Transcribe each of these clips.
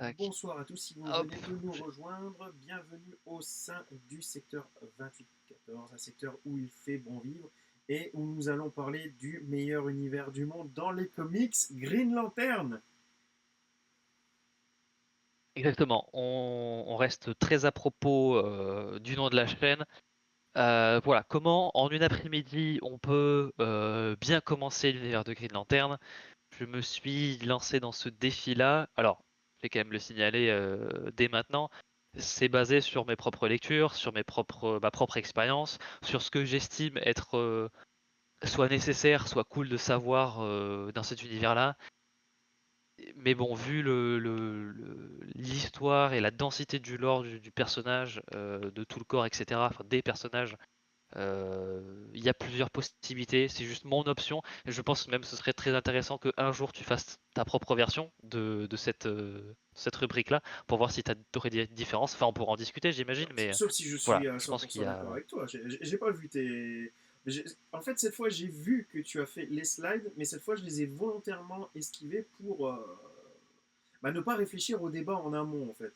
Tac. Bonsoir à tous, si vous Hop. venez de nous rejoindre, bienvenue au sein du secteur 2814, un secteur où il fait bon vivre et où nous allons parler du meilleur univers du monde dans les comics, Green Lantern. Exactement. On reste très à propos du nom de la chaîne. Voilà, comment en une après-midi on peut bien commencer l'univers de Green Lantern. Je me suis lancé dans ce défi-là. Alors, je vais quand même le signaler dès maintenant. C'est basé sur mes propres lectures, sur ma propre expérience, sur ce que j'estime être soit nécessaire, soit cool de savoir dans cet univers-là. Mais bon, vu l'histoire et la densité du lore du personnage, de tout le corps, etc., enfin des personnages, il y a plusieurs possibilités. C'est juste mon option. Et je pense même que ce serait très intéressant qu'un jour tu fasses ta propre version de cette rubrique-là pour voir si tu aurais des différences. Enfin, on pourra en discuter, j'imagine, mais Sauf si je suis voilà, à je pense qu'il 100% y d'accord a. avec toi. J'ai pas vu tes. En fait, cette fois, j'ai vu que tu as fait les slides, mais cette fois, je les ai volontairement esquivés pour ne pas réfléchir au débat en amont, en fait.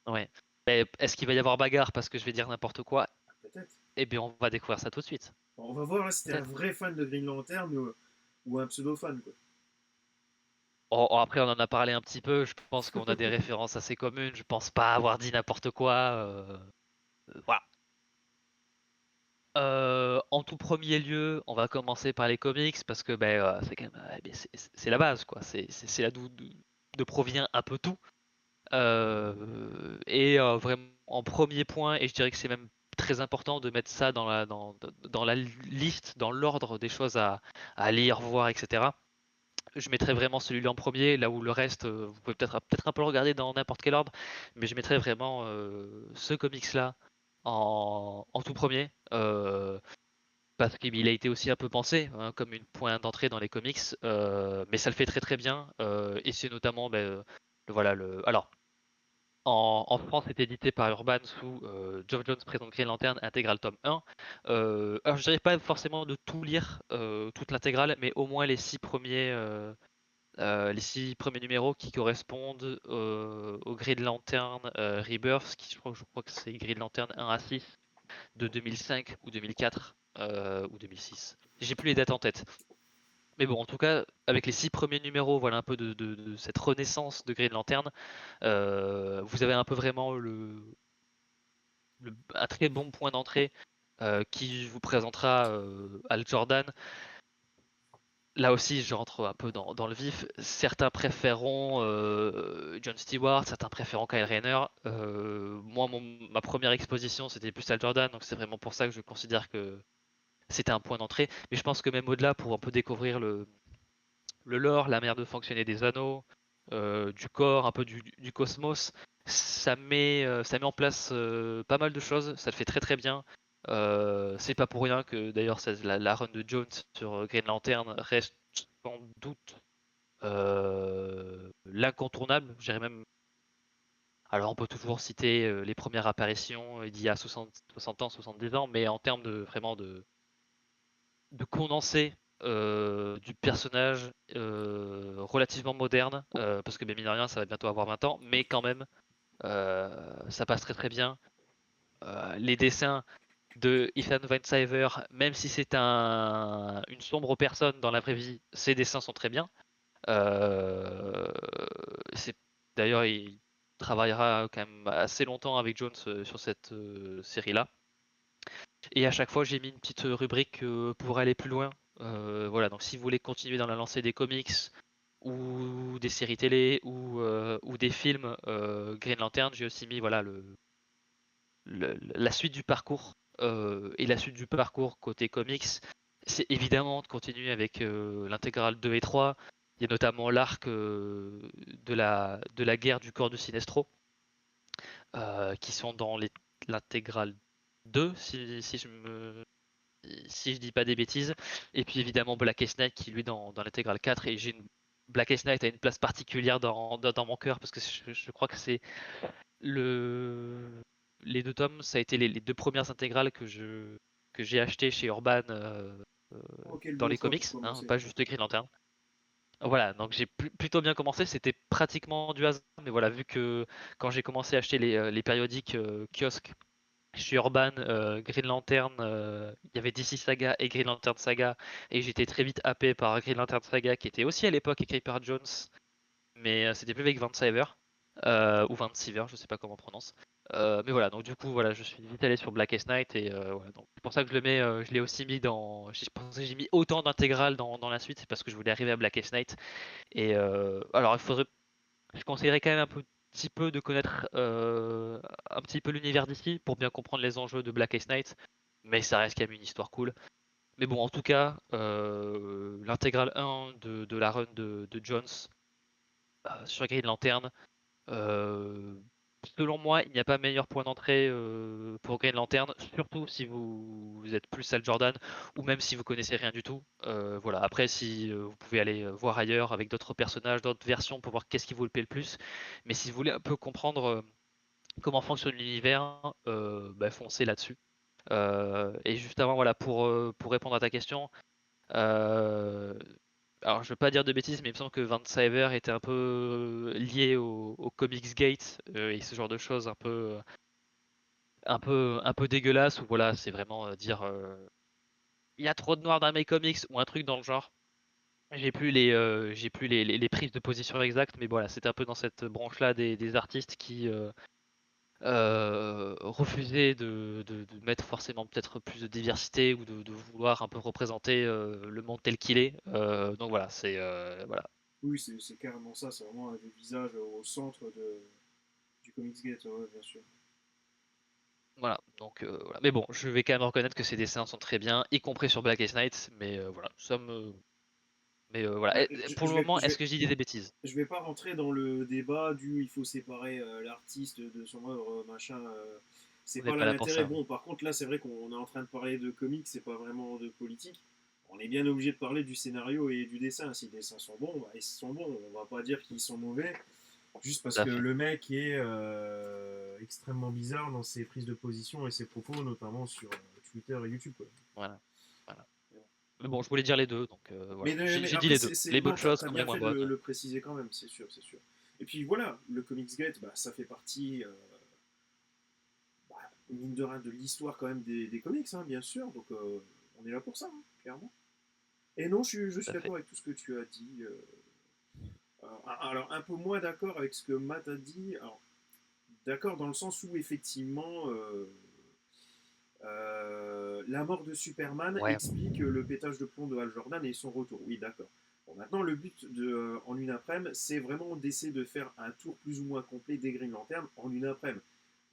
Ouais. Mais est-ce qu'il va y avoir bagarre parce que je vais dire n'importe quoi? Peut-être. Eh bien, on va découvrir ça tout de suite. Bon, on va voir là si t'es un Peut-être. vrai fan de Green Lantern ou un pseudo-fan, quoi. Après, on en a parlé un petit peu. Je pense qu'on a des références assez communes. Je pense pas avoir dit n'importe quoi. Voilà. En tout premier lieu, on va commencer par les comics parce que c'est quand même c'est la base quoi. C'est là d'où provient un peu tout. Vraiment en premier point, et je dirais que c'est même très important de mettre ça dans la liste, dans l'ordre des choses à lire, voir, etc. Je mettrais vraiment celui-là en premier, là où le reste, vous pouvez peut-être un peu le regarder dans n'importe quel ordre, mais je mettrais vraiment ce comics-là en tout premier, parce qu'il a été aussi un peu pensé hein, comme une point d'entrée dans les comics, mais ça le fait très très bien, et c'est notamment, voilà Alors, en France, c'est édité par Urban sous Geoff Jones présente Green Lantern intégral tome 1. Alors, je dirais pas forcément de tout lire, toute l'intégrale, mais au moins les 6 premiers numéros qui correspondent au Green Lantern Rebirth, je crois que c'est Green Lantern 1 à 6 de 2005 ou 2004 ou 2006. J'ai plus les dates en tête. Mais bon, en tout cas, avec les 6 premiers numéros, voilà un peu de cette renaissance de Green Lantern. Vous avez un peu vraiment un très bon point d'entrée qui vous présentera Hal Jordan. Là aussi, je rentre un peu dans le vif. Certains préféreront John Stewart, certains préféreront Kyle Rayner. Moi, ma première exposition, c'était plus Hal Jordan, donc c'est vraiment pour ça que je considère que c'était un point d'entrée. Mais je pense que même au-delà, pour un peu découvrir le lore, la manière de fonctionner des anneaux, du corps, un peu du cosmos, ça met en place pas mal de choses. Ça le fait très très bien. C'est pas pour rien que d'ailleurs la run de Jones sur Green Lantern reste sans doute l'incontournable. J'irais même. Alors on peut toujours citer les premières apparitions d'il y a 60 ans, 70 ans, mais en termes de vraiment de condensé du personnage relativement moderne, parce que mine de rien, ça va bientôt avoir 20 ans, mais quand même, ça passe très très bien. Les dessins de Ethan Van Sciver, même si c'est une sombre personne dans la vraie vie, ses dessins sont très bien. Euh, c'est D'ailleurs, il travaillera quand même assez longtemps avec Jones sur cette série-là. Et à chaque fois, j'ai mis une petite rubrique pour aller plus loin. Voilà, donc si vous voulez continuer dans la lancée des comics ou des séries télé ou des films Green Lantern, j'ai aussi mis voilà la suite du parcours. Et la suite du parcours côté comics, c'est évidemment de continuer avec l'intégrale 2 et 3. Il y a notamment l'arc de la guerre du corps de Sinestro, qui sont dans l'intégrale 2, si je dis pas des bêtises. Et puis évidemment Blackest Night qui lui dans l'intégrale 4. Et Blackest Night a une place particulière dans mon cœur parce que je crois que c'est le les deux tomes, ça a été les deux premières intégrales que j'ai achetées chez Urban Oh, quel dans beau les choix comics, pour hein, commencer. pas juste Green Lantern. Voilà, donc j'ai plutôt bien commencé, c'était pratiquement du hasard, mais voilà, vu que quand j'ai commencé à acheter les périodiques kiosques chez Urban, Green Lantern, il y avait DC Saga et Green Lantern Saga, et j'étais très vite happé par Green Lantern Saga, qui était aussi à l'époque écrit par Jones, mais c'était plus avec Van Sciver, ou Van Sciver, je sais pas comment on prononce. Mais voilà, donc du coup, voilà, je suis vite allé sur Blackest Night, et voilà, donc c'est pour ça que je le mets, je l'ai aussi mis dans. Je pensais que j'ai mis autant d'intégrales dans la suite, c'est parce que je voulais arriver à Blackest Night. Et alors, je conseillerais quand même un petit peu de connaître un petit peu l'univers d'ici pour bien comprendre les enjeux de Blackest Night, mais ça reste quand même une histoire cool. Mais bon, en tout cas, l'intégrale 1 de la run de Jones sur Green Lantern, euh, selon moi, il n'y a pas meilleur point d'entrée pour Green Lantern, surtout si vous êtes plus Hal Jordan ou même si vous connaissez rien du tout. Voilà. Après, si vous pouvez aller voir ailleurs avec d'autres personnages, d'autres versions pour voir qu'est-ce qui vous le plaît le plus. Mais si vous voulez un peu comprendre comment fonctionne l'univers, bah, foncez là-dessus. Et juste avant, voilà, pour répondre à ta question, euh, alors, je veux pas dire de bêtises, mais il me semble que Van Cyber était un peu lié au Comics Gate et ce genre de choses un peu dégueulasse où voilà, c'est vraiment dire il y a trop de noir dans mes comics ou un truc dans le genre. J'ai plus les prises de position exactes, mais voilà, c'était un peu dans cette branche-là des artistes qui refusaient de mettre forcément peut-être plus de diversité ou de vouloir un peu représenter le monde tel qu'il est. Donc voilà, c'est voilà. Oui, c'est carrément ça, c'est vraiment un des visages au centre du Comics Gate, ouais, bien sûr. Voilà, donc voilà. Mais bon, je vais quand même reconnaître que ces dessins sont très bien, y compris sur Blackest Night, mais voilà, ça me. Mais voilà. Bah, Pour le moment, est-ce que je dis des bêtises? je vais pas rentrer dans le débat du il faut séparer l'artiste de son œuvre, machin. C'est On n'est pas pas là là pour l'intérêt. ça. Bon, par contre, là, c'est vrai qu'on est en train de parler de comics, c'est pas vraiment de politique. On est bien obligé de parler du scénario et du dessin. Si les dessins sont bons, bah, ils sont bons. On va pas dire qu'ils sont mauvais, juste parce Tout à que fait. le mec est extrêmement bizarre dans ses prises de position et ses propos, notamment sur Twitter et YouTube, quoi. Voilà. Voilà. Mais bon, je voulais dire les deux, donc voilà. Mais J'ai dit après, les deux. Les bonnes non, choses t'as comme les bien moins fait de bonnes. le préciser quand même, c'est sûr, c'est sûr. Et puis voilà, le Comics Gate, bah, ça fait partie, bah, mine de rien, de l'histoire quand même des comics, hein, bien sûr. Donc on est là pour ça, hein, clairement. Et non, je Tout suis à fait. d'accord avec tout ce que tu as dit. Alors, un peu moins d'accord avec ce que Matt a dit. Alors, d'accord dans le sens où, effectivement, la mort de Superman Ouais. explique le pétage de plomb de Hal Jordan et son retour. Oui, d'accord. Bon, maintenant, le but en une après-midi, c'est vraiment d'essayer de faire un tour plus ou moins complet des Green Lantern en une après-midi.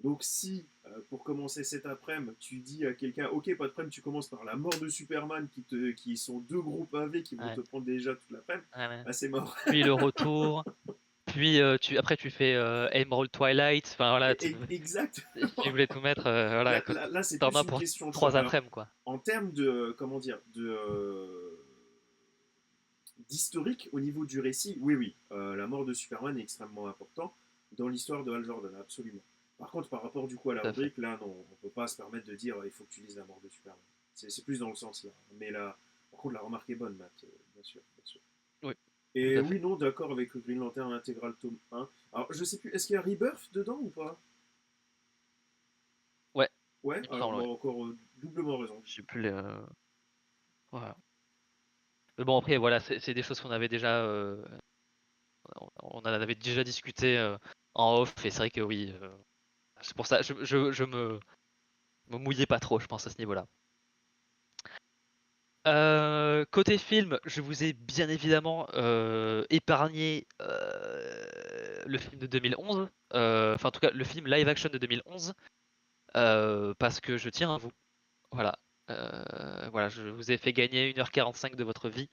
Donc, si pour commencer cet après-midi, tu dis à quelqu'un, ok, pas de problème, tu commences par la mort de Superman, qui sont deux groupes AV qui vont Ouais. te prendre déjà toute l'après-midi, Ouais, ouais. bah, c'est mort. Puis le retour. Puis après tu fais Emerald Twilight. Enfin voilà, Exact. si tu voulais tout mettre, voilà, Là, c'est t'en plus as une pour question de choix. trois Alors, après-midi quoi. en termes de, comment dire, d'historique au niveau du récit, oui, oui, la mort de Superman est extrêmement important dans l'histoire de Hal Jordan, absolument. Par contre, par rapport du coup à la Tout à fait. rubrique, là, non, on peut pas se permettre de dire il faut que tu lises la mort de Superman. C'est plus dans le sens là. Mais là, par contre, la remarque est bonne, Matt, bien sûr, bien sûr. Oui, tout Et à fait. oui, non, d'accord avec Green Lantern intégral tome 1. Alors, je sais plus, est-ce qu'il y a Rebirth dedans ou pas? Ouais, Ouais, il me alors semble, bah, ouais. encore doublement raison. Je sais plus les. Voilà. Mais bon, après, voilà, c'est des choses qu'on avait déjà. On en avait déjà discuté en off, et c'est vrai que oui. C'est pour ça, je me mouillais pas trop, je pense, à ce niveau-là. Côté film, je vous ai bien évidemment épargné le film de 2011. Enfin, en tout cas, le film live action de 2011. Parce que je tiens à vous. Voilà. Voilà, je vous ai fait gagner 1h45 de votre vie.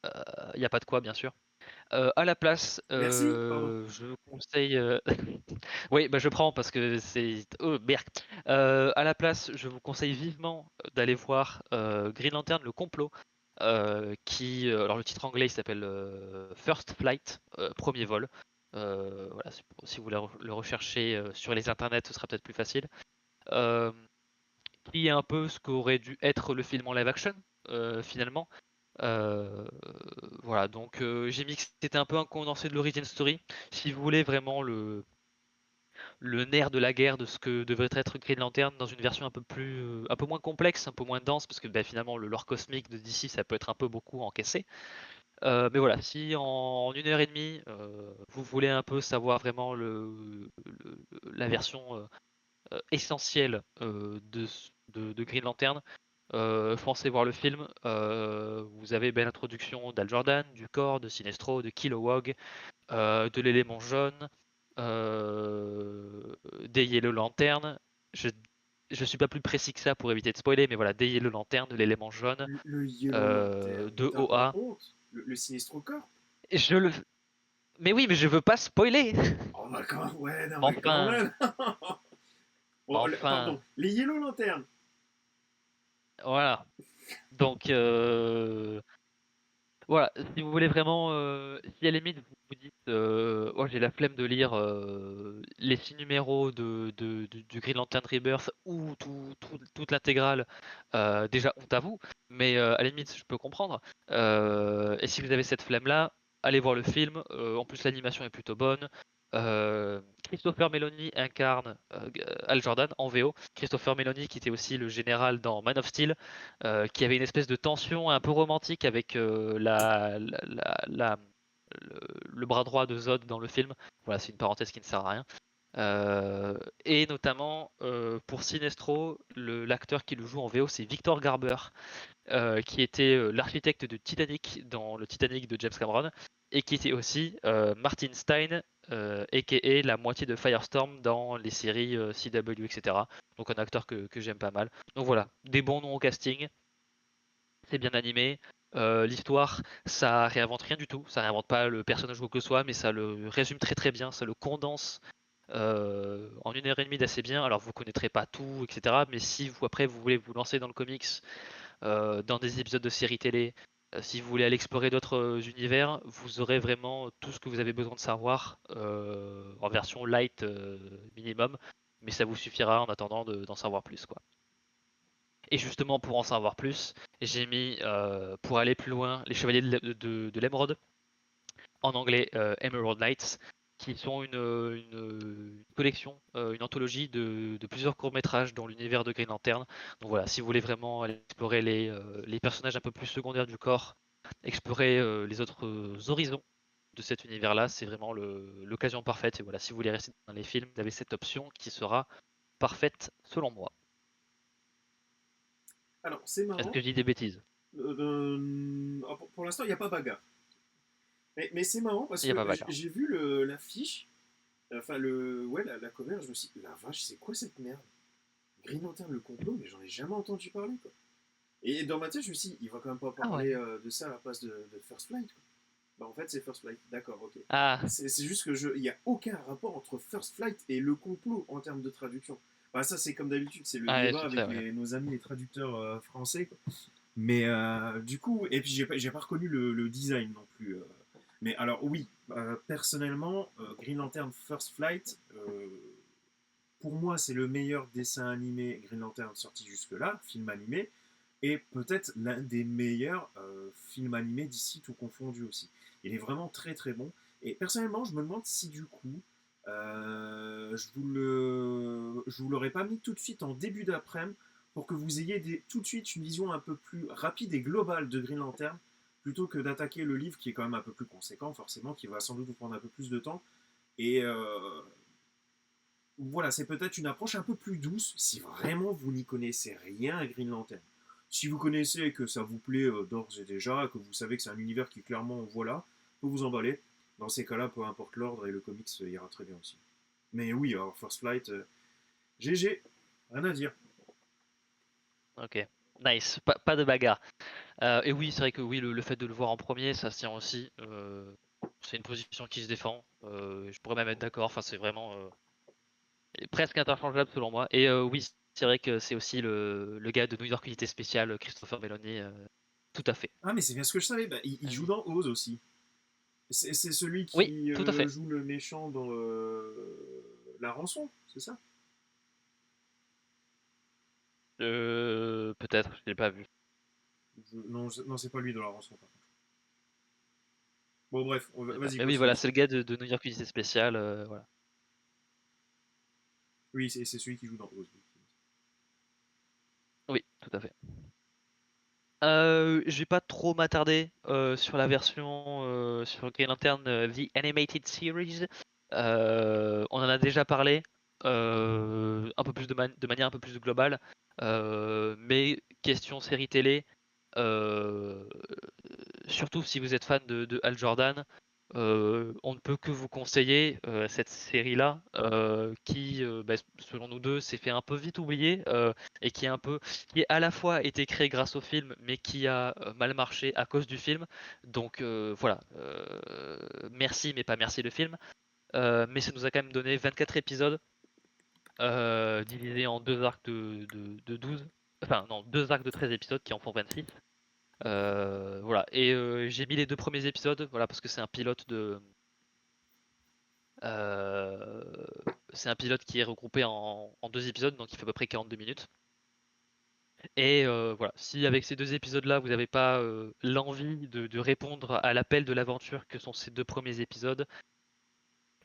Il n'y a pas de quoi, bien sûr. À la place, Merci, pardon. je vous conseille. Oui, bah je prends parce que c'est. Oh merde. À la place, je vous conseille vivement d'aller voir Green Lantern, le complot. Alors le titre anglais il s'appelle First Flight, premier vol. Voilà, si vous voulez le rechercher sur les internets, ce sera peut-être plus facile. Euh, qui est un peu ce qu'aurait dû être le film en live action, finalement. Euh, voilà, donc j'ai mis que c'était un peu un condensé de l'origin story. Si vous voulez vraiment le nerf de la guerre de ce que devrait être Green Lantern dans une version un peu moins complexe, un peu moins dense, parce que bah, finalement le lore cosmique de DC ça peut être un peu beaucoup encaissé. Mais voilà, si en 1 heure et demie vous voulez un peu savoir vraiment la version essentielle de Green Lantern, foncez voir le film. Vous avez belle introduction d'Al Jordan, du corps, de Sinestro, de Kilowog, de l'élément jaune, des Yellow Lantern. Je je suis pas plus précis que ça pour éviter de spoiler, mais voilà, des Yellow Lantern, de l'élément jaune, Le Yellow Lantern, mais de t'as pas OA. honte? Le Sinestro Corps? Et mais oui, mais je veux pas spoiler. Oh bah quand ouais, non mais quand Enfin, même. Oh, enfin, pardon, les Yellow Lantern. voilà. Donc, voilà, si vous voulez vraiment, si à la limite vous vous dites, oh j'ai la flemme de lire les 6 numéros du Green Lantern Rebirth ou toute l'intégrale, déjà honte à vous, mais à la limite je peux comprendre. Et si vous avez cette flemme-là, allez voir le film. En plus l'animation est plutôt bonne. Christopher Meloni incarne Hal Jordan en VO. Christopher Meloni qui était aussi le général dans Man of Steel, qui avait une espèce de tension un peu romantique avec le, le bras droit de Zod dans le film. Voilà, c'est une parenthèse qui ne sert à rien. Et notamment pour Sinestro, l'acteur qui le joue en VO, c'est Victor Garber, qui était l'architecte de Titanic dans le Titanic de James Cameron, et qui était aussi Martin Stein, a.k.a. la moitié de Firestorm dans les séries CW, etc. Donc un acteur que j'aime pas mal. Donc voilà, des bons noms au casting, c'est bien animé. L'histoire, ça réinvente rien du tout, ça réinvente pas le personnage ou que ce soit, mais ça le résume très très bien, ça le condense en 1 heure et demie d'assez bien. Alors vous connaîtrez pas tout, etc. Mais si vous après vous voulez vous lancer dans le comics, dans des épisodes de séries télé, si vous voulez aller explorer d'autres univers, vous aurez vraiment tout ce que vous avez besoin de savoir en version light minimum, mais ça vous suffira en attendant d'en savoir plus, quoi. Et justement pour en savoir plus, j'ai mis pour aller plus loin les Chevaliers de l'Émeraude, en anglais Emerald Knights, qui sont une collection, une anthologie de plusieurs courts-métrages dans l'univers de Green Lantern. Donc voilà, si vous voulez vraiment aller explorer les personnages un peu plus secondaires du corps, explorer les autres horizons de cet univers-là, c'est vraiment l'occasion parfaite. Et voilà, si vous voulez rester dans les films, vous avez cette option qui sera parfaite selon moi. Alors c'est Est-ce que marrant. je dis des bêtises? Pour l'instant, il n'y a pas bagarre. Mais c'est marrant parce Il n'y a que pas bagarre. j'ai vu l'affiche, enfin ouais, la cover, je me suis dit, la vache, c'est quoi cette merde? Green Lantern, le complot, mais j'en ai jamais entendu parler, quoi. Et dans ma tête, je me suis dit, il va quand même pas Ah ouais. parler de ça à la place de First Flight, quoi. Bah en fait, c'est First Flight, d'accord, ok. Ah, C'est juste que il n'y a aucun rapport entre First Flight et le complot en termes de traduction. Bah ça, c'est comme d'habitude, c'est le ah ouais, débat c'est avec ça, ouais. nos amis les traducteurs français, quoi. Mais du coup, et puis j'ai pas reconnu le design non plus. Mais alors oui, personnellement, Green Lantern First Flight, pour moi c'est le meilleur dessin animé Green Lantern sorti jusque-là, film animé, et peut-être l'un des meilleurs films animés d'ici tout confondu aussi. Il est vraiment très très bon. Et personnellement, je me demande si du coup, je vous l'aurais pas mis tout de suite en début d'après-midi pour que vous ayez tout de suite une vision un peu plus rapide et globale de Green Lantern plutôt que d'attaquer le livre qui est quand même un peu plus conséquent forcément, qui va sans doute vous prendre un peu plus de temps. Et voilà, c'est peut-être une approche un peu plus douce si vraiment vous n'y connaissez rien à Green Lantern. Si vous connaissez et que ça vous plaît d'ores et déjà, que vous savez que c'est un univers qui clairement, voilà, peut vous emballer, dans ces cas-là, peu importe l'ordre et le comics ira très bien aussi. Mais oui, alors First Flight, GG, rien à dire. Ok. Nice, pas de bagarre. Et oui, c'est vrai que oui, le fait de le voir en premier, ça se tient aussi. C'est une position qui se défend. Je pourrais même être d'accord. Enfin, c'est vraiment presque interchangeable selon moi. Et oui, c'est vrai que c'est aussi le gars de New York Unité Spéciale, Christopher Meloni. Tout à fait. Ah, mais c'est bien ce que je savais, bah, il joue Oui, dans Oz aussi. C'est celui oui, qui tout à fait. joue le méchant dans La Rançon, c'est ça? Peut-être, je l'ai pas vu. Non, non c'est pas lui dans la rançon, par contre. Bon, bref, vas-y, Mais oui, continue. voilà, c'est le gars de New York Unité Spéciale, voilà. Oui, c'est celui qui joue dans Oz. Oui, tout à fait. Je vais pas trop m'attarder sur la version sur Green Lantern The Animated Series. On en a déjà parlé un peu plus de manière un peu plus globale. Mais question série télé, euh, surtout si vous êtes fan de Hal Jordan, on ne peut que vous conseiller cette série-là qui, bah, selon nous deux, s'est fait un peu vite oublier et qui à la fois été créée grâce au film, mais qui a mal marché à cause du film. Donc voilà, merci, mais pas merci le film. Mais ça nous a quand même donné 24 épisodes divisés en deux arcs de 12. Enfin, non, deux arcs de 13 épisodes qui en font 26. Voilà, et j'ai mis les deux premiers épisodes, voilà, parce que euh, c'est un pilote qui est regroupé en deux épisodes, donc il fait à peu près 42 minutes. Et voilà, si avec ces deux épisodes-là, vous n'avez pas l'envie de répondre à l'appel de l'aventure que sont ces deux premiers épisodes,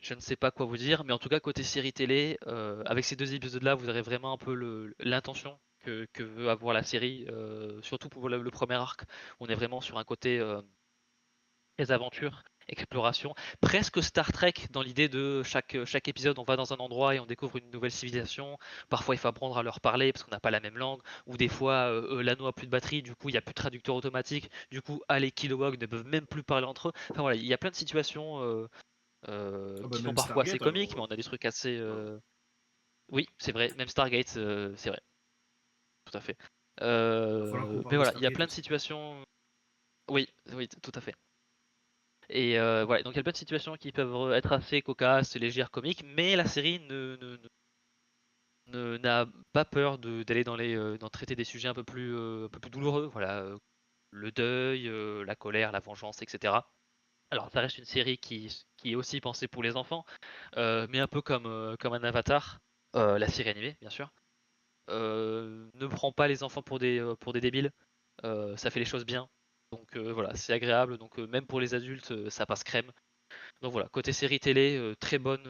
je ne sais pas quoi vous dire, mais en tout cas, côté série télé, avec ces deux épisodes-là, vous aurez vraiment un peu l'intention que veut avoir la série, surtout pour le premier arc. On est vraiment sur un côté très aventure, exploration, presque Star Trek dans l'idée de chaque épisode on va dans un endroit et on découvre une nouvelle civilisation, parfois il faut apprendre à leur parler parce qu'on n'a pas la même langue, ou des fois l'anneau a plus de batterie, du coup il n'y a plus de traducteur automatique, du coup les Kilowog ne peuvent même plus parler entre eux, enfin voilà, il y a plein de situations Ah bah qui sont même parfois assez Stargate comiques, alors. mais on a des trucs assez... Ouais. Oui, c'est vrai, même Stargate, c'est vrai, tout à fait. Va falloir qu'on Mais parle de voilà, il y a Stargate plein de aussi. situations... Oui, oui, tout à fait. Et voilà, donc il y a plein de situations qui peuvent être assez cocasses, légères, comiques, mais la série n'a pas peur d'aller dans traiter des sujets un peu plus douloureux, voilà, le deuil, la colère, la vengeance, etc. Alors ça reste une série qui est aussi pensée pour les enfants, mais un peu comme un Avatar, la série animée bien sûr. Ne prend pas les enfants pour des débiles, ça fait les choses bien. Donc voilà, c'est agréable, donc même pour les adultes, ça passe crème. Donc voilà, côté série télé, très bonne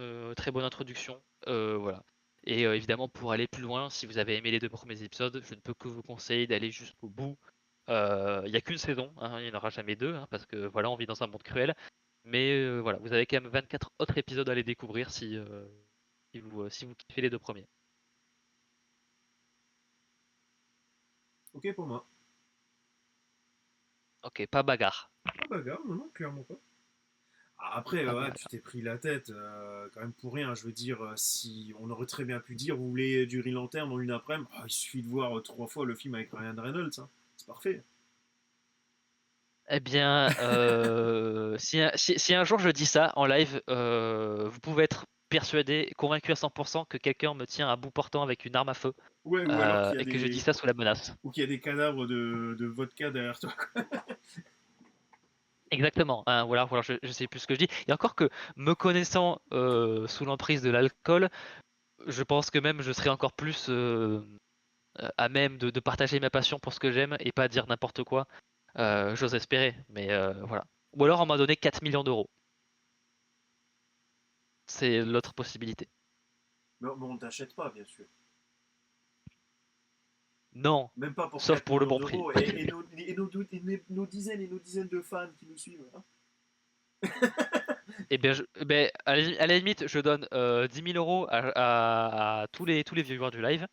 introduction. Voilà. Et évidemment, pour aller plus loin, si vous avez aimé les deux premiers épisodes, je ne peux que vous conseiller d'aller jusqu'au bout. Il n'y a qu'une saison, hein, il n'y en aura jamais deux, hein, parce que voilà, on vit dans un monde cruel. Mais voilà, vous avez quand même 24 autres épisodes à aller découvrir si vous kiffez les deux premiers. Ok pour moi. Ok, pas bagarre. Ah bagarre, non, non, clairement pas. Ah, après, Pas ouais, tu bagarre. t'es pris la tête quand même pour rien. Je veux dire, si on aurait très bien pu dire, vous voulez du Green Lantern en une après-midi, il suffit de voir 3 fois le film avec Ryan Reynolds, hein. C'est parfait. Eh bien, si un jour je dis ça en live, vous pouvez être persuadé, convaincu à 100% que quelqu'un me tient à bout portant avec une arme à feu Ouais, ou alors qu'il y a et que je dis des, ça sous la menace. ou qu'il y a des cadavres de vodka derrière toi. Exactement, hein, voilà, je sais plus ce que je dis. Et encore que, me connaissant sous l'emprise de l'alcool, je pense que même je serais encore plus à même de partager ma passion pour ce que j'aime et pas dire n'importe quoi. J'ose espérer, mais voilà. Ou alors on m'a donné 4 millions d'euros. C'est l'autre possibilité. Mais on ne t'achète pas, bien sûr. Non, Même pas pour sauf 4 pour le millions bon prix. d'euros. Nos dizaines et nos dizaines de fans qui nous suivent, hein. Et bien, à la limite, je donne 10 000 euros à tous les viewers du live.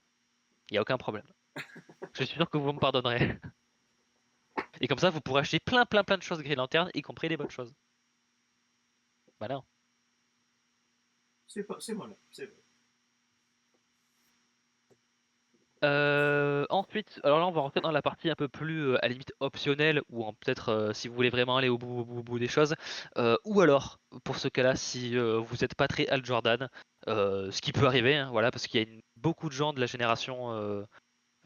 Il n'y a aucun problème. Je suis sûr que vous me pardonnerez. Et comme ça, vous pourrez acheter plein de choses Green Lantern, y compris les bonnes choses. Voilà. C'est malin, c'est vrai. Ensuite, alors là, on va rentrer dans la partie un peu plus à la limite optionnelle, ou peut-être si vous voulez vraiment aller au bout des choses. Ou alors, pour ce cas-là, si vous n'êtes pas très Al Jordan, ce qui peut arriver, hein, voilà, parce qu'il y a beaucoup de gens de la génération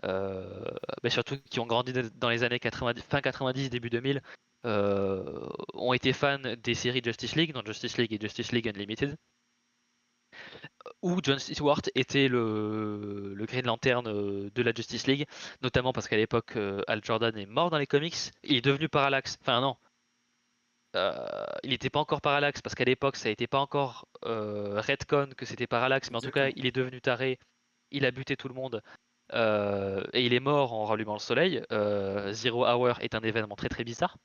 euh, mais surtout qui ont grandi dans les années 90, fin 90, début 2000, ont été fans des séries Justice League, donc Justice League et Justice League Unlimited. où John Stewart était le Green Lantern de la Justice League, notamment parce qu'à l'époque, Hal Jordan est mort dans les comics. Il est devenu Parallax. Enfin non, il n'était pas encore Parallax parce qu'à l'époque, ça n'était pas encore retcon que c'était Parallax, mais en tout cas, Exactement. il est devenu taré. Il a buté tout le monde. Et il est mort en rallumant le soleil. Zero Hour est un événement très très bizarre.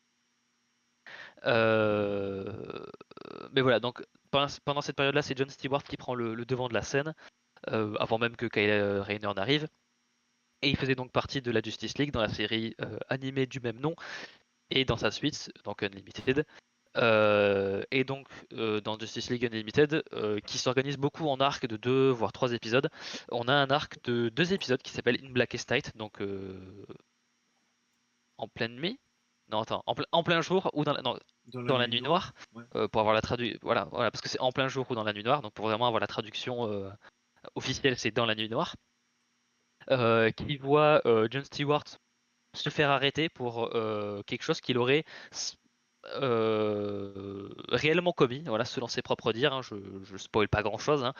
Euh, mais voilà, donc pendant cette période-là, c'est John Stewart qui prend le devant de la scène, avant même que Kyle Rayner n'arrive. Et il faisait donc partie de la Justice League dans la série animée du même nom et dans sa suite, donc Unlimited. Et donc dans Justice League Unlimited, qui s'organise beaucoup en arcs de 2 voire 3 épisodes, on a un arc de 2 épisodes qui s'appelle In Blackest Night, donc en pleine nuit. Non, attends, en plein jour ou non, Dans la dans la nuit nuit noire. noire, Ouais. pour avoir la traduction. Voilà, parce que c'est en plein jour ou dans la nuit noire, donc pour vraiment avoir la traduction officielle, c'est dans la nuit noire. Qui voit Jon Stewart se faire arrêter pour quelque chose qu'il aurait réellement commis, voilà, selon ses propres dires, hein, je spoil pas grand chose, hein.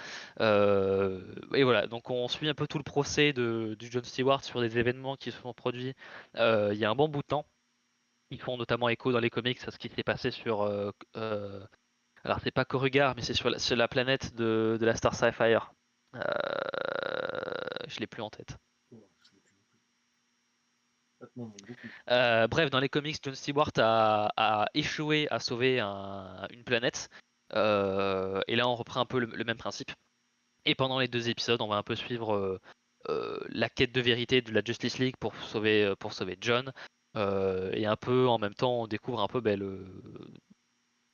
Et voilà, donc on suit un peu tout le procès du Jon Stewart sur des événements qui se sont produits il y a un bon bout de temps. Ils font notamment écho dans les comics à ce qui s'est passé sur. Alors c'est pas Coruscant, mais c'est sur la planète de la Star Sapphire. Euh, je l'ai plus en tête. Oh, je l'ai plus non plus. Ça te manque beaucoup. Bref, dans les comics, Jon Stewart a échoué à sauver une planète. Et là, on reprend un peu le même principe. Et pendant les 2 épisodes, on va un peu suivre la quête de vérité de la Justice League pour sauver John. Et un peu en même temps, on découvre un peu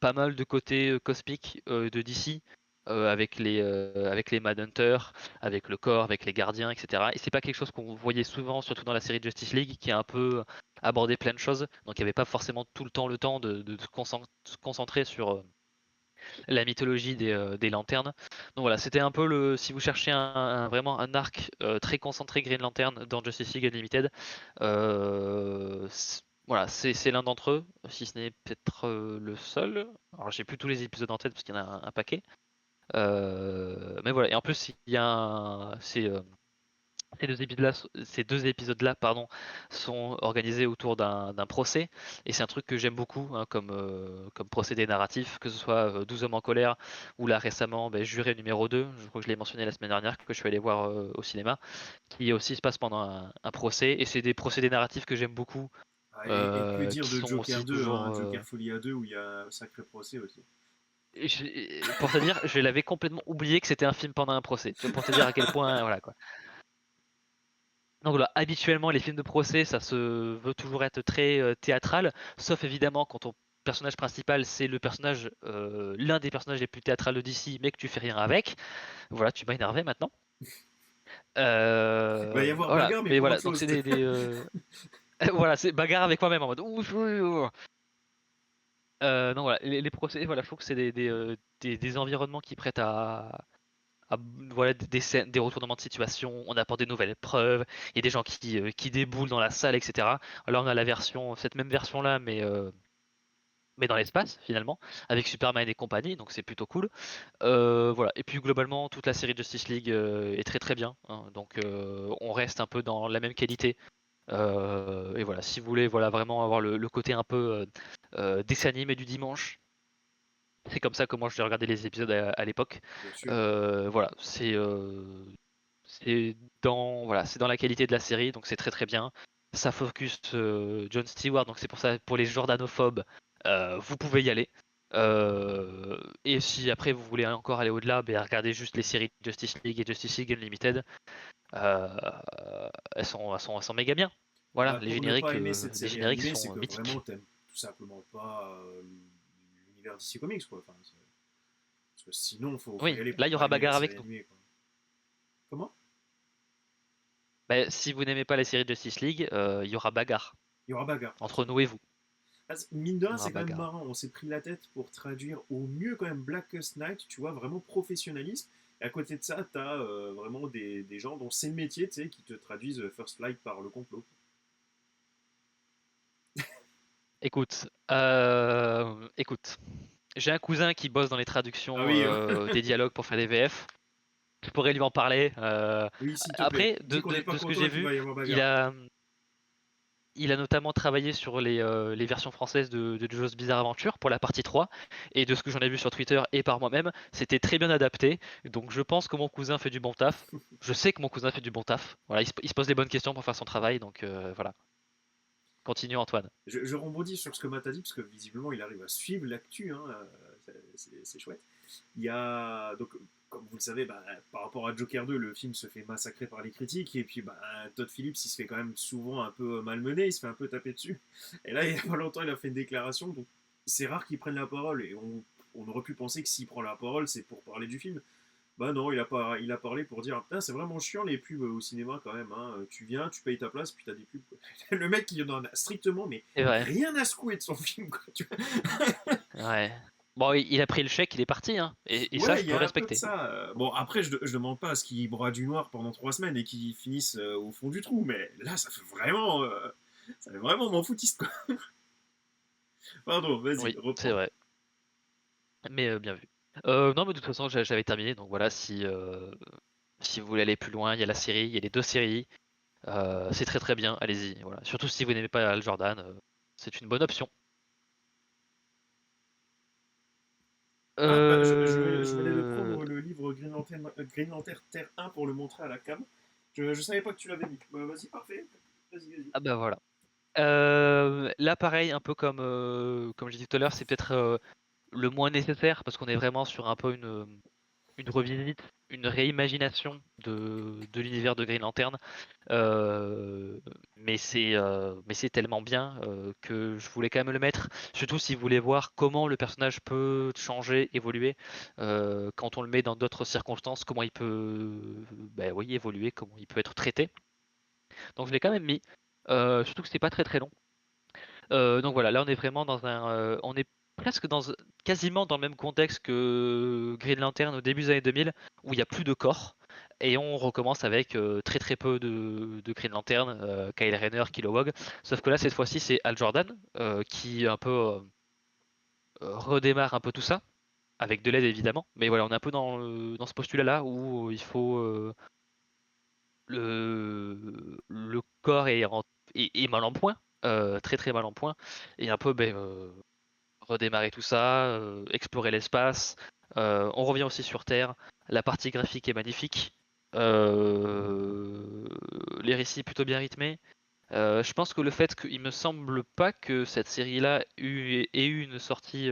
pas mal de côtés cosmiques de DC. Avec les Manhunter, avec le corps, avec les gardiens, etc. Et c'est pas quelque chose qu'on voyait souvent, surtout dans la série Justice League, qui a un peu abordé plein de choses. Donc il n'y avait pas forcément tout le temps de se concentrer sur la mythologie des lanternes. Donc voilà, c'était un peu si vous cherchez vraiment un arc très concentré Green Lantern dans Justice League Unlimited, voilà, c'est l'un d'entre eux, si ce n'est peut-être le seul. Alors j'ai plus tous les épisodes en tête parce qu'il y en a un paquet. Mais voilà, et en plus il y a ces deux épisodes-là, pardon, sont organisés autour d'un procès, et c'est un truc que j'aime beaucoup, hein, comme procédé narratif, que ce soit 12 hommes en colère, ou là récemment, Juré numéro 2, je crois que je l'ai mentionné la semaine dernière, que je suis allé voir au cinéma, qui aussi se passe pendant un procès, et c'est des procédés narratifs que j'aime beaucoup, Ah, et que dire qui de sont Joker aussi 2, toujours... hein, Joker Folia 2, où il y a un sacré procès aussi. Pour te dire, je l'avais complètement oublié que c'était un film pendant un procès, tu vois, pour te dire à quel point, voilà quoi. Donc voilà, habituellement les films de procès, ça se veut toujours être très théâtral, sauf évidemment quand ton personnage principal c'est l'un des personnages les plus théâtrales de DC, mais que tu fais rien avec. Voilà, tu m'as énervé maintenant. Il va y avoir Voilà, bagarre, mais mais pour voilà, autre donc chose. c'est voilà, c'est bagarre avec moi-même en mode ouf, ouf, ouf. Non voilà, les procès, voilà, je trouve que c'est des environnements qui prêtent à, voilà, des scènes, des retournements de situation, on apporte des nouvelles preuves, il y a des gens qui déboulent dans la salle, etc. Alors on a cette même version-là, mais dans l'espace finalement, avec Superman et compagnie, donc c'est plutôt cool. Voilà. Et puis globalement, toute la série Justice League est très très bien, hein. Donc on reste un peu dans la même qualité. Et voilà, si vous voulez voilà, vraiment avoir le côté un peu dessin animé du dimanche, c'est comme ça que moi je regardé les épisodes à l'époque. Bien sûr. Voilà, c'est dans la qualité de la série, donc c'est très très bien. Ça focus Jon Stewart, donc c'est pour ça pour les Jordanophobes, vous pouvez y aller. Et si après vous voulez encore aller au-delà, regardez juste les séries Justice League et Justice League Unlimited. Euh, elles sont méga bien. Voilà, Bah, pour ne pas aimer cette les série génériques animée, c'est sont que vraiment mythiques. t'aimes tout simplement pas l'univers DC Comics, quoi. Enfin, parce que sinon, faut y Oui, aller là pour il y pas aura aimer la bagarre série avec nous. animée, quoi. Comment? Si vous n'aimez pas les séries Justice League, il y aura bagarre Il y aura bagarre, entre nous absolument. et vous. Ah, mine de Il rien, y aura c'est quand même bagarre. marrant. On s'est pris la tête pour traduire au mieux quand même Blackest Night, tu vois, vraiment professionnalisme. Et à côté de ça, t'as vraiment des gens dont c'est le métier, tu sais, qui te traduisent First Light par le complot. Écoute, j'ai un cousin qui bosse dans les Ah traductions oui, des dialogues pour faire des VF. je pourrais lui en parler. Oui, s'il te plaît. Après, Dis qu'on n'est pas de ce que content j'ai et qu'il vu, va y avoir il bagarre. a, il a notamment travaillé sur les versions françaises de JoJo's Bizarre Adventure pour la partie 3. Et de ce que j'en ai vu sur Twitter et par moi-même, c'était très bien adapté. Donc je pense que mon cousin fait du bon taf. Je sais que mon cousin fait du bon taf. Voilà, il se pose les bonnes questions pour faire son travail. Donc voilà. Continue Antoine. Je rebondis sur ce que Matt a dit, parce que visiblement, il arrive à suivre l'actu, hein, c'est chouette. Il y a, donc, comme vous le savez, bah, par rapport à Joker 2, le film se fait massacrer par les critiques, et puis bah, Todd Phillips, il se fait quand même souvent un peu malmener, il se fait un peu taper dessus. Et là, il n'y a pas longtemps, il a fait une déclaration, donc c'est rare qu'il prenne la parole, et on aurait pu penser que s'il prend la parole, c'est pour parler du film. Bah non, il a parlé pour dire putain, c'est vraiment chiant les pubs au cinéma quand même. Hein. Tu viens, tu payes ta place, puis t'as des pubs. Le mec, il en a strictement, mais C'est vrai. rien à secouer de son film. Quoi, tu vois. Ouais. Bon, il a pris le chèque, il est parti, hein. Et ça, Ouais, je il y peux a un peu de respecter. ça. Bon, après, je demande pas à ce qu'il broie du noir pendant 3 semaines et qu'il finisse au fond du trou, mais là, ça fait vraiment m'en foutiste. Quoi. Pardon, vas-y, Oui, c'est reprends. vrai. Mais bien vu. Non, mais de toute façon, j'avais terminé. Donc voilà, si vous voulez aller plus loin, il y a la série, il y a les deux séries. C'est très très bien, allez-y. Voilà. Surtout si vous n'aimez pas Al Jordan, c'est une bonne option. Ah, bah, je venais de Euh, prendre le livre Green Lantern Terre 1 pour le montrer à la cam. Je savais pas que tu l'avais mis. Bah, vas-y, parfait. Vas-y, vas-y. Ah bah voilà. Là, pareil, un peu comme j'ai dit tout à l'heure, c'est peut-être le moins nécessaire parce qu'on est vraiment sur un peu une revisite, une réimagination de l'univers de Green Lantern. Mais c'est tellement bien que je voulais quand même le mettre. Surtout si vous voulez voir comment le personnage peut changer, évoluer quand on le met dans d'autres circonstances, comment il peut, ben oui, évoluer, comment il peut être traité. Donc je l'ai quand même mis. Surtout que c'est pas très très long. Donc voilà, là on est vraiment on est presque quasiment dans le même contexte que Green Lantern au début des années 2000, où il n'y a plus de corps, et on recommence avec très très peu de Green Lantern, Kyle Rayner, Kilowog. Sauf que là cette fois-ci c'est Hal Jordan qui un peu redémarre un peu tout ça, avec de l'aide évidemment. Mais voilà, on est un peu dans ce postulat-là où il faut le corps est mal en point, très très mal en point, et un peu redémarrer tout ça, explorer l'espace. On revient aussi sur Terre. La partie graphique est magnifique. Euh, les récits plutôt bien rythmés. Je pense que le fait qu'il me semble pas que cette série-là ait eu une sortie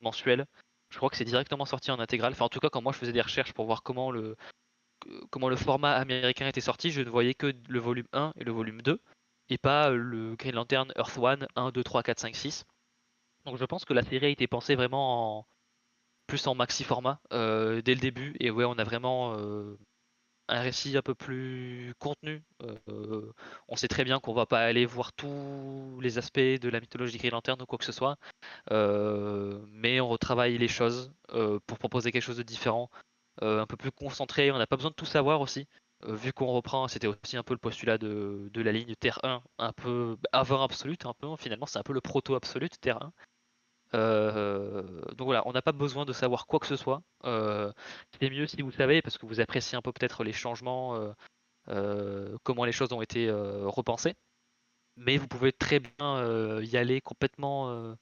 mensuelle. Je crois que c'est directement sorti en intégrale. Enfin, en tout cas, quand moi je faisais des recherches pour voir comment le format américain était sorti, je ne voyais que le volume 1 et le volume 2, et pas le Green Lantern Earth One 1, 2, 3, 4, 5, 6. Donc je pense que la série a été pensée vraiment plus en maxi format dès le début. Et ouais, on a vraiment un récit un peu plus contenu. On sait très bien qu'on va pas aller voir tous les aspects de la mythologie Green Lantern ou quoi que ce soit. Mais on retravaille les choses pour proposer quelque chose de différent, un peu plus concentré. On n'a pas besoin de tout savoir aussi. Vu qu'on reprend, c'était aussi un peu le postulat de la ligne Terre 1, un peu avant Absolute, un peu finalement, c'est un peu le proto-absolute Terre 1. Donc voilà, on n'a pas besoin de savoir quoi que ce soit. C'est mieux si vous savez, parce que vous appréciez un peu peut-être les changements, comment les choses ont été repensées. Mais vous pouvez très bien y aller complètement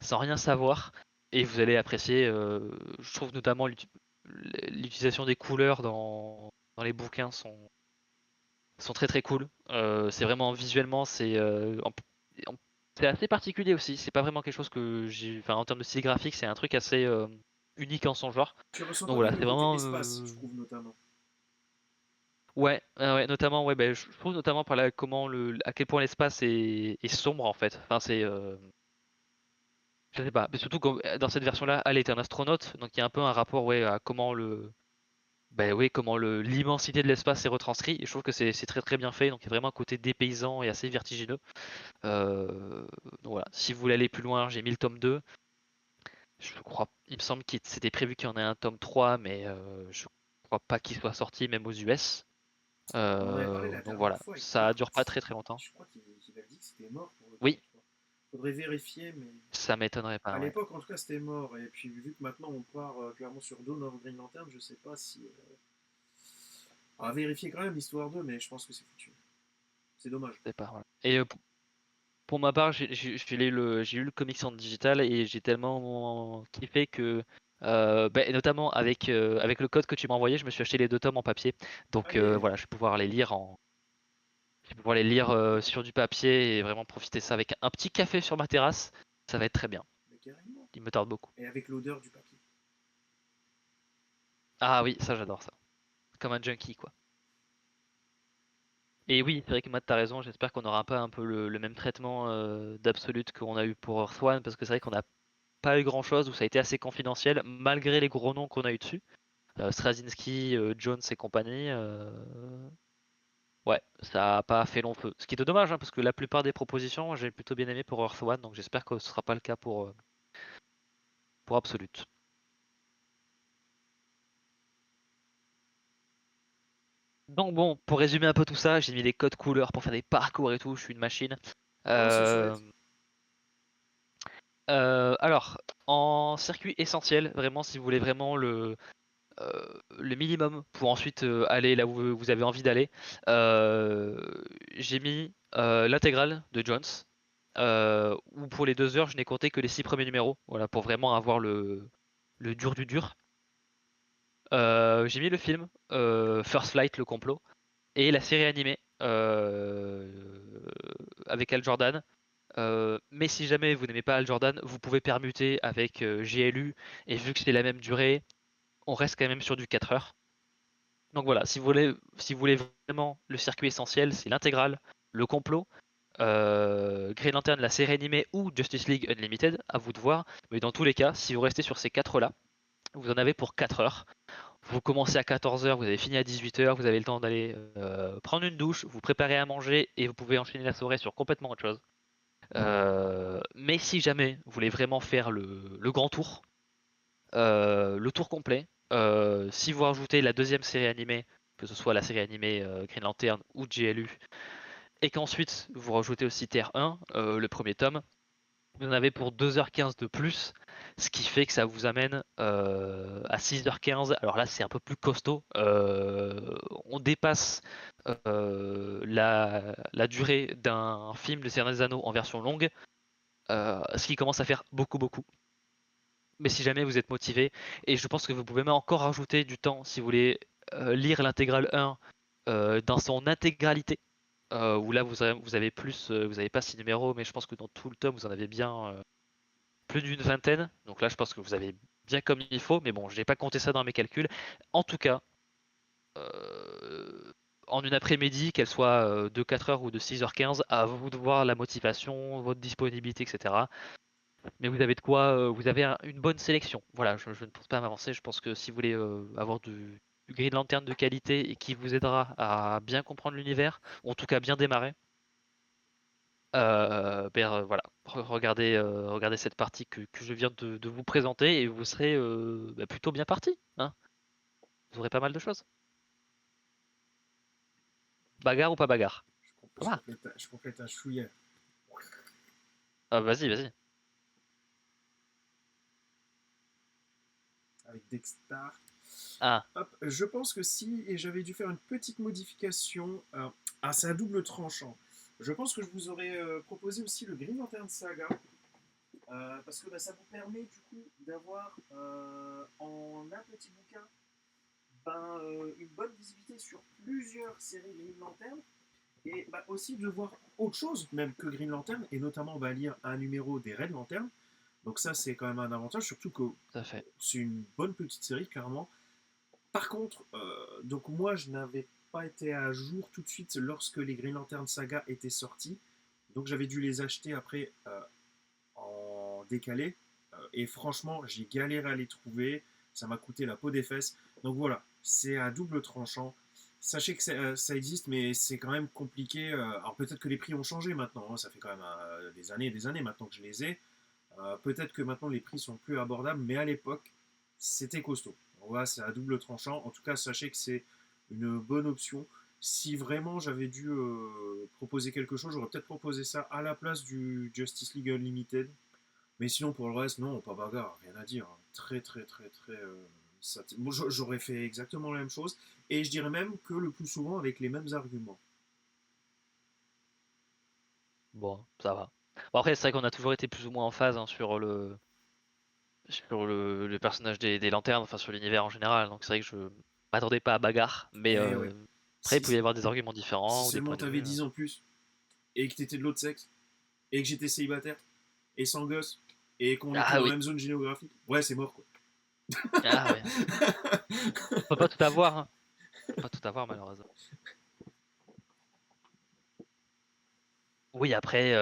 sans rien savoir, et vous allez apprécier. Je trouve notamment l'utilisation des couleurs dans les bouquins sont très très cool. C'est vraiment visuellement, en- c'est assez particulier aussi. C'est pas vraiment quelque chose que j'ai. Enfin, en termes de style graphique, c'est un truc assez unique en son genre. Tu ressens Donc pas voilà, mal le c'est côté vraiment. espace, je trouve, notamment. Ouais, ouais, notamment, ouais, ben, je trouve notamment par là comment à quel point l'espace est sombre en fait. Enfin, je sais pas, mais surtout dans cette version-là, elle est un astronaute, donc il y a un peu un rapport, ouais, à ben oui, comment l'immensité de l'espace est retranscrit. Et je trouve que c'est très très bien fait. Donc il y a vraiment un côté dépaysant et assez vertigineux. Donc voilà, si vous voulez aller plus loin, j'ai mis le tome 2. Je crois, il me semble qu'il c'était prévu qu'il y en ait un tome 3, mais je crois pas qu'il soit sorti même aux US. On en avait parlé la Donc dernière voilà, fois avec ça Bart. dure pas très très longtemps. Je crois qu'il a dit que c'était mort pour le tome Oui, 3. Faudrait vérifier, mais ça m'étonnerait à pas, ouais. l'époque, en tout cas, c'était mort. Et puis, vu que maintenant on part clairement sur Dawn of Green Lantern, je sais pas si. À vérifier quand même l'histoire d'eux, mais je pense que c'est foutu. C'est dommage. C'est pas, voilà. Et pour ma part, j'ai eu le comics en digital et j'ai tellement kiffé que, notamment avec le code que tu m'as envoyé, je me suis acheté les 2 tomes en papier. Donc Allez, voilà, je vais pouvoir les lire sur du papier et vraiment profiter de ça avec un petit café sur ma terrasse. Ça va être très bien. mais carrément. Il me tarde beaucoup. Et avec l'odeur du papier. Ah oui, ça j'adore ça. Comme un junkie quoi. Et oui, c'est vrai que Matt, t'as raison, j'espère qu'on n'aura pas un peu le même traitement d'Absolute qu'on a eu pour Earth One, parce que c'est vrai qu'on n'a pas eu grand chose, où ça a été assez confidentiel, malgré les gros noms qu'on a eu dessus. Straczynski, Jones et compagnie. Ouais, ça a pas fait long feu. Ce qui est dommage, hein, parce que la plupart des propositions, j'ai plutôt bien aimé pour Earth One, donc j'espère que ce sera pas le cas pour Absolute. Donc bon, pour résumer un peu tout ça, j'ai mis des codes couleurs pour faire des parcours et tout, je suis une machine. Oh, c'est Euh, chouette. alors, en circuit essentiel, vraiment, si vous voulez vraiment le minimum pour ensuite aller là où vous avez envie d'aller, euh, j'ai mis l'intégrale de Jones, où pour les 2 heures, je n'ai compté que les 6 premiers numéros, voilà, pour vraiment avoir le dur du dur. J'ai mis le film First Flight, le complot, et la série animée avec Al Jordan. Mais si jamais vous n'aimez pas Al Jordan, vous pouvez permuter avec GLU, et vu que c'est la même durée, on reste quand même sur du 4 heures. Donc voilà, si vous voulez vraiment le circuit essentiel, c'est l'intégrale, le complot, Green Lantern, la série animée ou Justice League Unlimited, à vous de voir. Mais dans tous les cas, si vous restez sur ces 4 là, vous en avez pour 4 heures. Vous commencez à 14 heures, vous avez fini à 18 heures, vous avez le temps d'aller prendre une douche, vous préparer à manger et vous pouvez enchaîner la soirée sur complètement autre chose. Mais si jamais vous voulez vraiment faire le grand tour, le tour complet, si vous rajoutez la deuxième série animée, que ce soit la série animée Green Lantern ou GLU, et qu'ensuite vous rajoutez aussi Terre 1, le premier tome, vous en avez pour 2h15 de plus, ce qui fait que ça vous amène à 6h15. Alors là, c'est un peu plus costaud. On dépasse la durée d'un film de Seigneur des Anneaux en version longue, ce qui commence à faire beaucoup, beaucoup. Mais si jamais vous êtes motivé, et je pense que vous pouvez même encore rajouter du temps si vous voulez lire l'intégrale 1 dans son intégralité, où là vous avez plus, vous n'avez pas 6 numéros, mais je pense que dans tout le tome vous en avez bien plus d'une vingtaine. Donc là je pense que vous avez bien comme il faut, mais bon, je n'ai pas compté ça dans mes calculs. En tout cas, euh, en une après-midi, qu'elle soit de 4 heures ou de 6h15, à vous de voir la motivation, votre disponibilité, etc. Mais vous avez de quoi, vous avez une bonne sélection. Voilà, je ne pense pas m'avancer. Je pense que si vous voulez avoir du Green Lantern de qualité et qui vous aidera à bien comprendre l'univers, ou en tout cas bien démarrer, voilà, regardez cette partie que je viens de vous présenter et vous serez plutôt bien parti, hein. Vous aurez pas mal de choses. Bagarre ou pas bagarre? Je Ah, complète, je complète un chouïa vas-y, vas-y. avec Dexter. Ah, Hop, je pense que si, et j'avais dû faire une petite modification, c'est à double tranchant. Je pense que je vous aurais proposé aussi le Green Lantern Saga, parce que bah, ça vous permet du coup d'avoir en un petit bouquin une bonne visibilité sur plusieurs séries Green Lantern, et bah, aussi de voir autre chose même que Green Lantern, et notamment bah, lire un numéro des Red Lantern. Donc ça c'est quand même un avantage, surtout que tout à fait. c'est une bonne petite série clairement. Par contre, donc moi je n'avais pas été à jour tout de suite lorsque les Green Lantern Saga étaient sortis. Donc j'avais dû les acheter après en décalé. Et franchement, j'ai galéré à les trouver. Ça m'a coûté la peau des fesses. Donc voilà, c'est à double tranchant. Sachez que ça existe, mais c'est quand même compliqué. Alors peut-être que les prix ont changé maintenant, hein. Ça fait quand même des années et des années maintenant que je les ai. Peut-être que maintenant les prix sont plus abordables, mais à l'époque, c'était costaud. Voilà, c'est à double tranchant. En tout cas, sachez que c'est une bonne option. Si vraiment j'avais dû proposer quelque chose, j'aurais peut-être proposé ça à la place du Justice League Unlimited. Mais sinon, pour le reste, non, pas bagarre, rien à dire. Très, très, très, très moi, j'aurais fait exactement la même chose. Et je dirais même que le plus souvent avec les mêmes arguments. Bon, ça va. Bon, après, c'est vrai qu'on a toujours été plus ou moins en phase hein, sur le personnage des lanternes, enfin sur l'univers en général. Donc c'est vrai que je m'attendais pas à bagarre, mais Eh ouais. après il Si, pouvait y avoir des arguments si différents ou des seulement points de t'avais vue. 10 ans de plus, et que t'étais de l'autre sexe, et que j'étais célibataire, et sans gosse, et qu'on était Ah dans la oui, même zone géographique, ouais, c'est mort quoi. ah ouais. On peut pas tout avoir, hein. On peut pas tout avoir malheureusement. Oui, après,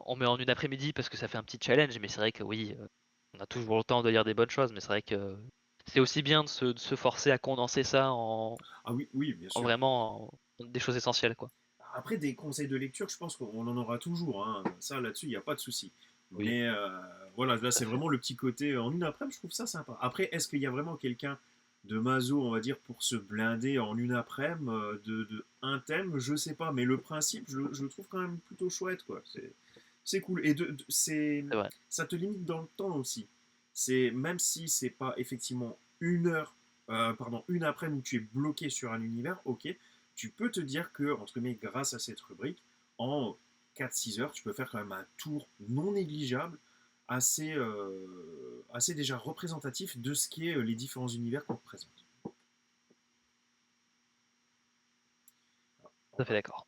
on met en une après-midi parce que ça fait un petit challenge, mais c'est vrai que oui, on a toujours le temps de lire des bonnes choses, mais c'est vrai que c'est aussi bien de se forcer à condenser ça Ah oui, oui, bien en sûr. vraiment en des choses essentielles, quoi. Après, des conseils de lecture, je pense qu'on en aura toujours, hein. Ça, là-dessus, il n'y a pas de souci. Oui, Mais voilà, là, tout à c'est fait. vraiment le petit côté en une après-midi, je trouve ça sympa. Après, est-ce qu'il y a vraiment quelqu'un de maso, on va dire, pour se blinder en une après-midi de un thème? Je sais pas, mais le principe, je le trouve quand même plutôt chouette, quoi. C'est cool. Et C'est vrai. ça te limite dans le temps aussi. Même si c'est pas effectivement une après-midi où tu es bloqué sur un univers, ok, tu peux te dire que, entre guillemets, grâce à cette rubrique, en 4-6 heures, tu peux faire quand même un tour non négligeable, assez déjà représentatif de ce qu'est les différents univers qu'on te présente. Tout à fait d'accord.